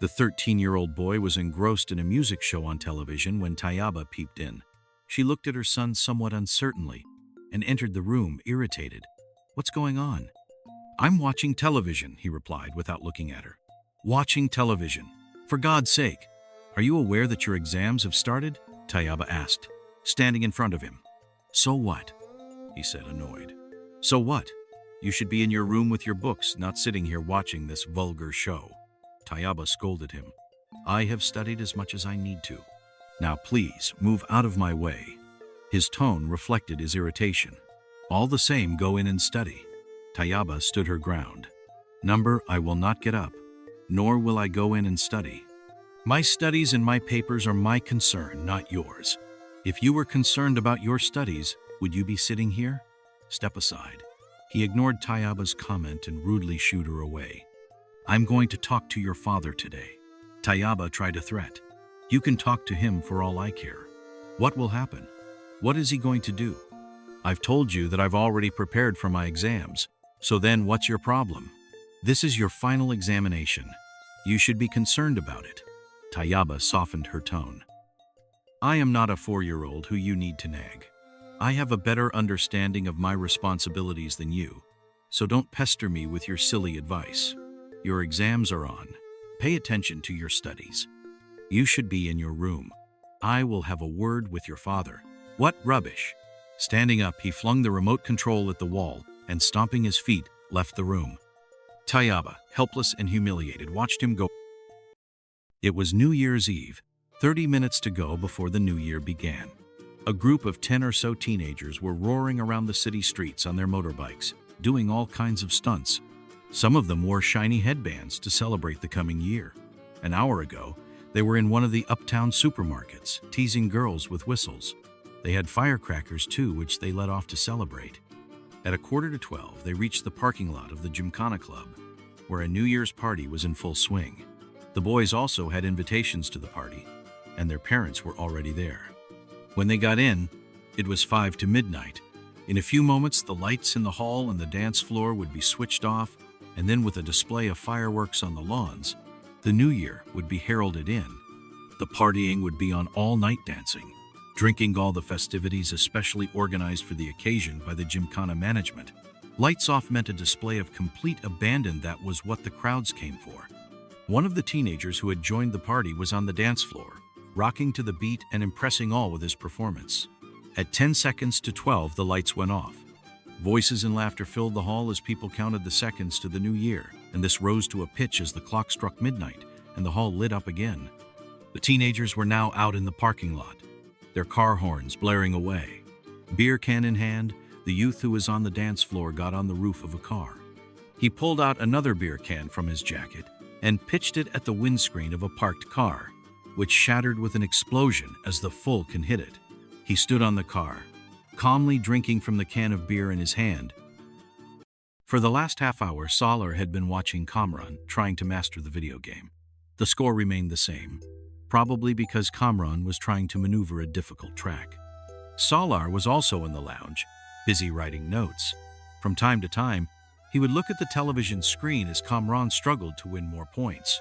The 13-year-old boy was engrossed in a music show on television when Tayaba peeped in. She looked at her son somewhat uncertainly and entered the room, irritated. "What's going on?" "I'm watching television," he replied without looking at her. "Watching television? For God's sake! Are you aware that your exams have started?" Tayaba asked, standing in front of him. "So what?" he said, annoyed. "So what? You should be in your room with your books, not sitting here watching this vulgar show." Tayaba scolded him. "I have studied as much as I need to. Now please, move out of my way." His tone reflected his irritation. "All the same, go in and study." Tayaba stood her ground. "Number, I will not get up, nor will I go in and study. My studies and my papers are my concern, not yours. If you were concerned about your studies, would you be sitting here? Step aside." He ignored Tayaba's comment and rudely shooed her away. "I'm going to talk to your father today." Tayaba tried a threat. "You can talk to him for all I care." "What will happen? What is he going to do?" "I've told you that I've already prepared for my exams. So then what's your problem? This is your final examination. You should be concerned about it." Tayaba softened her tone. "I am not a 4-year-old who you need to nag. I have a better understanding of my responsibilities than you, so don't pester me with your silly advice. Your exams are on. Pay attention to your studies. You should be in your room. I will have a word with your father." "What rubbish!" Standing up, he flung the remote control at the wall and, stomping his feet, left the room. Tayaba, helpless and humiliated, watched him go. It was New Year's Eve, 30 minutes to go before the new year began. A group of 10 or so teenagers were roaring around the city streets on their motorbikes, doing all kinds of stunts. Some of them wore shiny headbands to celebrate the coming year. An hour ago, they were in one of the uptown supermarkets, teasing girls with whistles. They had firecrackers too, which they let off to celebrate. At 11:45, they reached the parking lot of the Gymkhana Club, where a New Year's party was in full swing. The boys also had invitations to the party, and their parents were already there. When they got in, it was 5 to midnight. In a few moments, the lights in the hall and the dance floor would be switched off, and then with a display of fireworks on the lawns, the new year would be heralded in. The partying would be on all-night dancing, drinking, all the festivities especially organized for the occasion by the Gymkhana management. Lights off meant a display of complete abandon. That was what the crowds came for. One of the teenagers who had joined the party was on the dance floor, rocking to the beat and impressing all with his performance. At 10 seconds to 12, the lights went off. Voices and laughter filled the hall as people counted the seconds to the new year, and this rose to a pitch as the clock struck midnight and the hall lit up again. The teenagers were now out in the parking lot, their car horns blaring away. Beer can in hand, the youth who was on the dance floor got on the roof of a car. He pulled out another beer can from his jacket and pitched it at the windscreen of a parked car, which shattered with an explosion as the full can hit it. He stood on the car, calmly drinking from the can of beer in his hand. For the last half hour, Salar had been watching Kamran, trying to master the video game. The score remained the same, probably because Kamran was trying to maneuver a difficult track. Salar was also in the lounge, busy writing notes. From time to time, he would look at the television screen as Kamran struggled to win more points.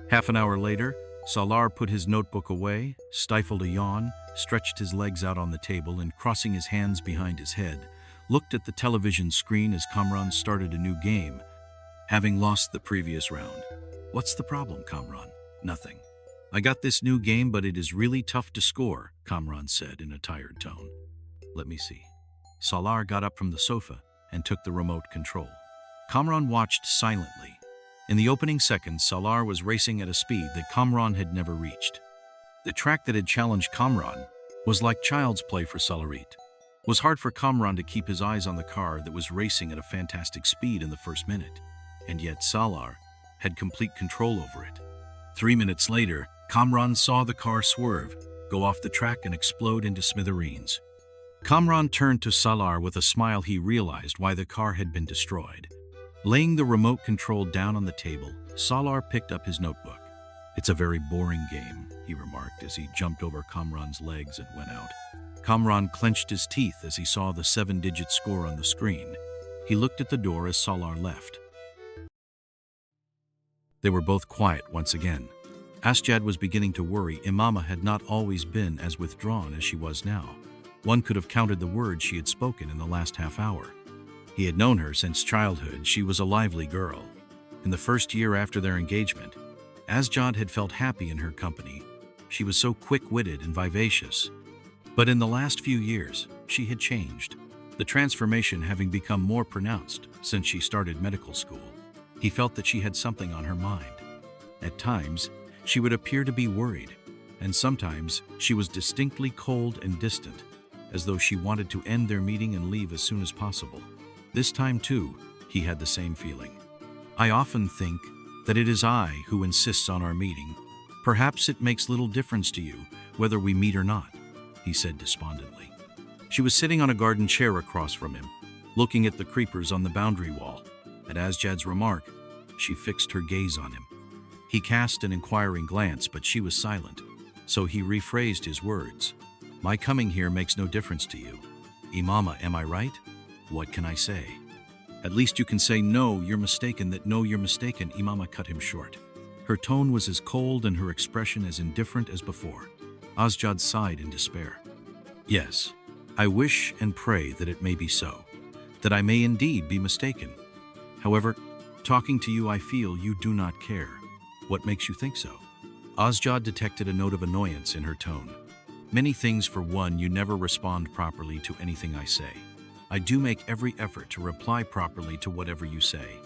Half an hour later, Salar put his notebook away, stifled a yawn, stretched his legs out on the table, and crossing his hands behind his head, looked at the television screen as Kamran started a new game, having lost the previous round. "What's the problem, Kamran?" "Nothing. I got this new game, but it is really tough to score," Kamran said in a tired tone. "Let me see." Salar got up from the sofa and took the remote control. Kamran watched silently. In the opening seconds, Salar was racing at a speed that Kamran had never reached. The track that had challenged Kamran was like child's play for Salarit. It was hard for Kamran to keep his eyes on the car that was racing at a fantastic speed in the first minute, and yet Salar had complete control over it. 3 minutes later, Kamran saw the car swerve, go off the track and explode into smithereens. Kamran turned to Salar with a smile. He realized why the car had been destroyed. Laying the remote control down on the table, Salar picked up his notebook. "It's a very boring game," he remarked as he jumped over Kamran's legs and went out. Kamran clenched his teeth as he saw the 7-digit score on the screen. He looked at the door as Salar left. They were both quiet once again. Asjad was beginning to worry. Umera had not always been as withdrawn as she was now. One could have counted the words she had spoken in the last half hour. He had known her since childhood. She was a lively girl. In the first year after their engagement, Asjad had felt happy in her company. She was so quick-witted and vivacious. But in the last few years, she had changed, the transformation having become more pronounced since she started medical school. He felt that she had something on her mind. At times, she would appear to be worried, and sometimes she was distinctly cold and distant, as though she wanted to end their meeting and leave as soon as possible. This time, too, he had the same feeling. "I often think that it is I who insists on our meeting. Perhaps it makes little difference to you whether we meet or not," he said despondently. She was sitting on a garden chair across from him, looking at the creepers on the boundary wall. At Asjad's remark, she fixed her gaze on him. He cast an inquiring glance, but she was silent, so he rephrased his words. "My coming here makes no difference to you. Umera, am I right? What can I say?" "At least you can say no, you're mistaken, that no, you're mistaken," Umera cut him short. Her tone was as cold and her expression as indifferent as before. Asjad sighed in despair. "Yes, I wish and pray that it may be so, that I may indeed be mistaken. However, talking to you I feel you do not care. What makes you think so?" Asjad detected a note of annoyance in her tone. "Many things. For one, you never respond properly to anything I say. I do make every effort to reply properly to whatever you say.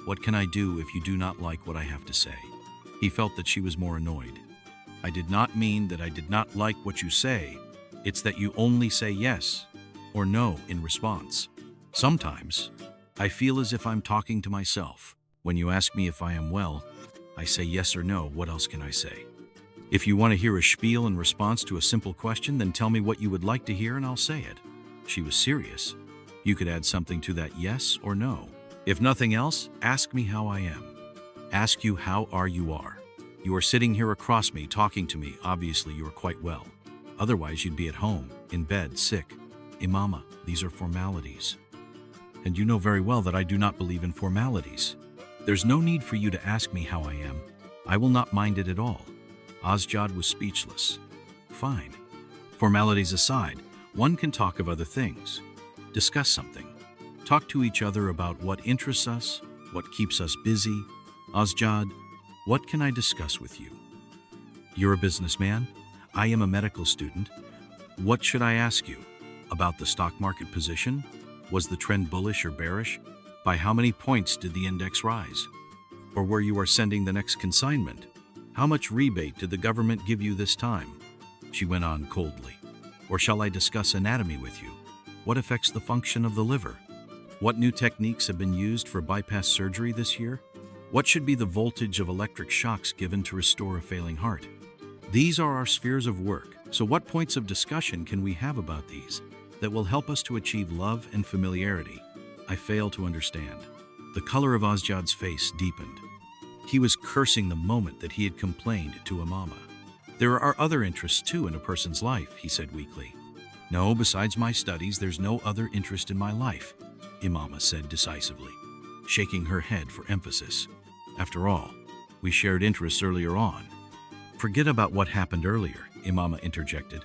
What can I do if you do not like what I have to say?" He felt that she was more annoyed. "I did not mean that I did not like what you say. It's that you only say yes or no in response. Sometimes I feel as if I'm talking to myself. When you ask me if I am well, I say yes or no. What else can I say? If you want to hear a spiel in response to a simple question, then tell me what you would like to hear and I'll say it." She was serious. "You could add something to that yes or no. If nothing else, ask me how I am. Ask you how you are. You are sitting here across me talking to me. Obviously you are quite well. Otherwise you'd be at home, in bed, sick. Umera, these are formalities. And you know very well that I do not believe in formalities. There's no need for you to ask me how I am. I will not mind it at all." Asjad was speechless. "Fine. Formalities aside, one can talk of other things. Discuss something. Talk to each other about what interests us, what keeps us busy. Asjad, what can I discuss with you? You're a businessman. I am a medical student. What should I ask you? About the stock market position? Was the trend bullish or bearish? By how many points did the index rise? Or where you are sending the next consignment? How much rebate did the government give you this time?" She went on coldly. "Or shall I discuss anatomy with you? What affects the function of the liver? What new techniques have been used for bypass surgery this year? What should be the voltage of electric shocks given to restore a failing heart? These are our spheres of work, so what points of discussion can we have about these that will help us to achieve love and familiarity? I fail to understand." The color of Asjad's face deepened. He was cursing the moment that he had complained to Umera. "There are other interests too in a person's life," he said weakly. "No, besides my studies, there's no other interest in my life," Umera said decisively, shaking her head for emphasis. "After all, we shared interests earlier on." "Forget about what happened earlier," Umera interjected.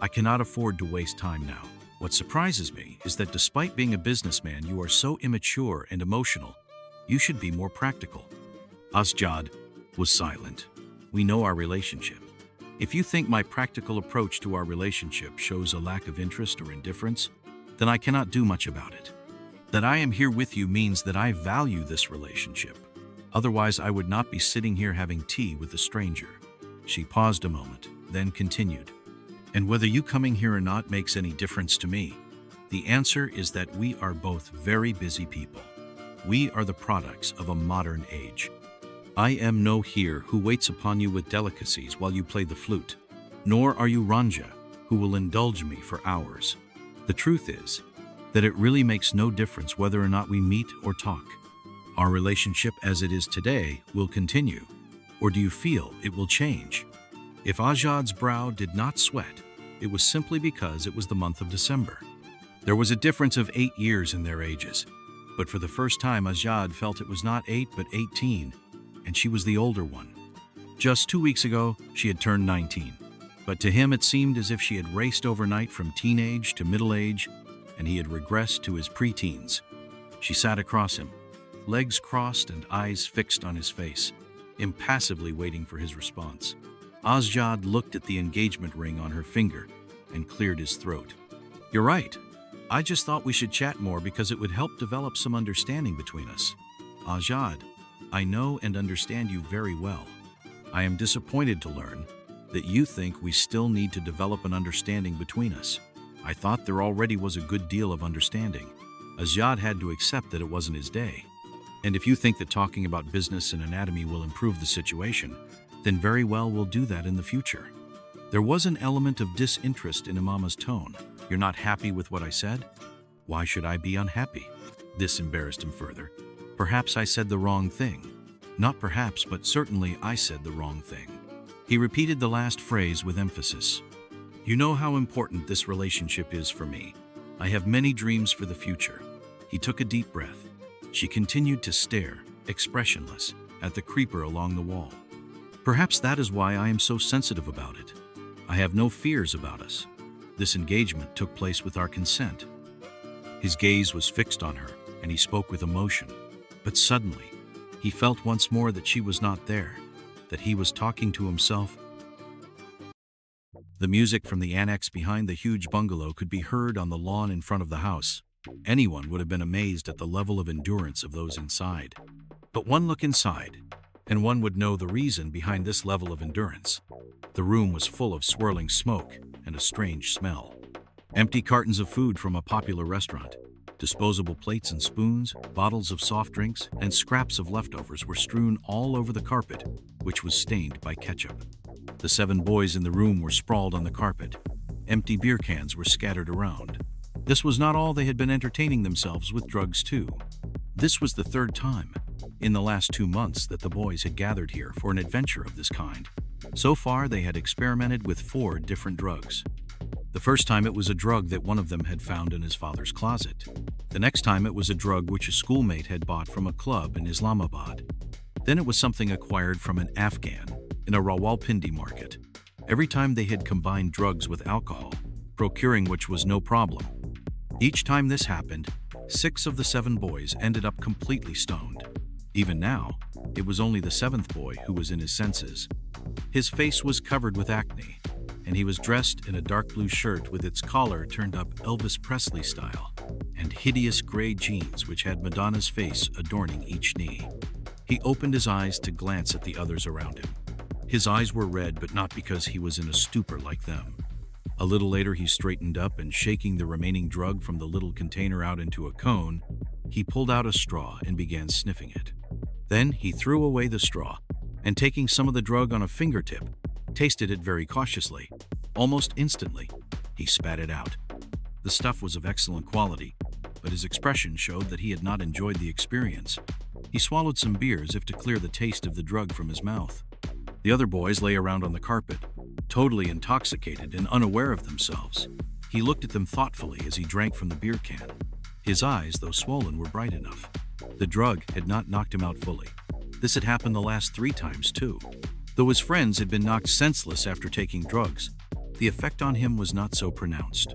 "I cannot afford to waste time now. What surprises me is that despite being a businessman, you are so immature and emotional. You should be more practical." Asjad was silent. "We know our relationship. If you think my practical approach to our relationship shows a lack of interest or indifference, then I cannot do much about it. That I am here with you means that I value this relationship. Otherwise, I would not be sitting here having tea with a stranger." She paused a moment, then continued. "And whether you coming here or not makes any difference to me. The answer is that we are both very busy people. We are the products of a modern age. I am no here who waits upon you with delicacies while you play the flute, nor are you Ranja, who will indulge me for hours. The truth is that it really makes no difference whether or not we meet or talk. Our relationship as it is today will continue, or do you feel it will change?" If Asjad's brow did not sweat, it was simply because it was the month of December. There was a difference of 8 years in their ages, but for the first time Asjad felt it was not 8 but 18, and she was the older one. Just 2 weeks ago, she had turned 19. But to him it seemed as if she had raced overnight from teenage to middle age, and he had regressed to his preteens. She sat across him, legs crossed and eyes fixed on his face, impassively waiting for his response. Asjad looked at the engagement ring on her finger and cleared his throat. "You're right. I just thought we should chat more because it would help develop some understanding between us. Asjad, I know and understand you very well. I am disappointed to learn that you think we still need to develop an understanding between us. I thought there already was a good deal of understanding." Asjad had to accept that it wasn't his day. "And if you think that talking about business and anatomy will improve the situation, then very well we'll do that in the future." There was an element of disinterest in Imama's tone. "You're not happy with what I said? Why should I be unhappy?" This embarrassed him further. "Perhaps I said the wrong thing." "Not perhaps, but certainly I said the wrong thing." He repeated the last phrase with emphasis. "You know how important this relationship is for me. I have many dreams for the future." He took a deep breath. She continued to stare, expressionless, at the creeper along the wall. "Perhaps that is why I am so sensitive about it. I have no fears about us. This engagement took place with our consent." His gaze was fixed on her, and he spoke with emotion. But suddenly, he felt once more that she was not there, that he was talking to himself. The music from the annex behind the huge bungalow could be heard on the lawn in front of the house. Anyone would have been amazed at the level of endurance of those inside. But one look inside, and one would know the reason behind this level of endurance. The room was full of swirling smoke and a strange smell. Empty cartons of food from a popular restaurant, disposable plates and spoons, bottles of soft drinks, and scraps of leftovers were strewn all over the carpet, which was stained by ketchup. The 7 boys in the room were sprawled on the carpet. Empty beer cans were scattered around. This was not all. They had been entertaining themselves with drugs too. This was the 3rd time in the last 2 months that the boys had gathered here for an adventure of this kind. So far, they had experimented with 4 different drugs. The first time it was a drug that one of them had found in his father's closet. The next time it was a drug which a schoolmate had bought from a club in Islamabad. Then it was something acquired from an Afghan in a Rawalpindi market. Every time they had combined drugs with alcohol, procuring which was no problem. Each time this happened, 6 of the 7 boys ended up completely stoned. Even now, it was only the 7th boy who was in his senses. His face was covered with acne, and he was dressed in a dark blue shirt with its collar turned up Elvis Presley style, and hideous gray jeans which had Madonna's face adorning each knee. He opened his eyes to glance at the others around him. His eyes were red, but not because he was in a stupor like them. A little later he straightened up and, shaking the remaining drug from the little container out into a cone, he pulled out a straw and began sniffing it. Then he threw away the straw and, taking some of the drug on a fingertip, tasted it very cautiously. Almost instantly, he spat it out. The stuff was of excellent quality, but his expression showed that he had not enjoyed the experience. He swallowed some beer as if to clear the taste of the drug from his mouth. The other boys lay around on the carpet, totally intoxicated and unaware of themselves. He looked at them thoughtfully as he drank from the beer can. His eyes, though swollen, were bright enough. The drug had not knocked him out fully. This had happened the last 3 times too. Though his friends had been knocked senseless after taking drugs, the effect on him was not so pronounced.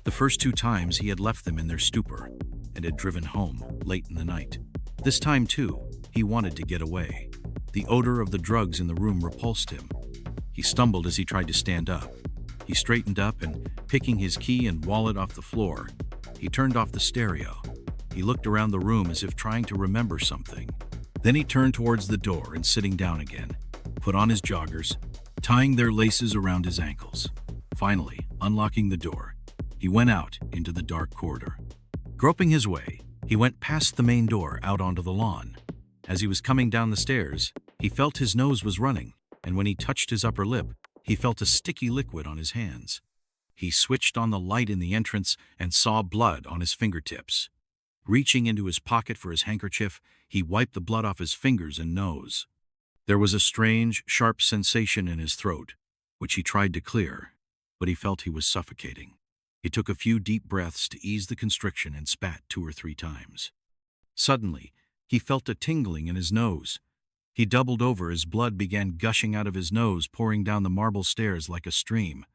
The first 2 times he had left them in their stupor and had driven home late in the night. This time too, he wanted to get away. The odor of the drugs in the room repulsed him. He stumbled as he tried to stand up. He straightened up and, picking his key and wallet off the floor, he turned off the stereo. He looked around the room as if trying to remember something. Then he turned towards the door and, sitting down again, put on his joggers, tying their laces around his ankles. Finally, unlocking the door, he went out into the dark corridor. Groping his way, he went past the main door out onto the lawn. As he was coming down the stairs, he felt his nose was running, and when he touched his upper lip, he felt a sticky liquid on his hands. He switched on the light in the entrance and saw blood on his fingertips. Reaching into his pocket for his handkerchief, he wiped the blood off his fingers and nose. There was a strange, sharp sensation in his throat, which he tried to clear, but he felt he was suffocating. He took a few deep breaths to ease the constriction and spat 2 or 3 times. Suddenly, he felt a tingling in his nose. He doubled over as blood began gushing out of his nose, pouring down the marble stairs like a stream.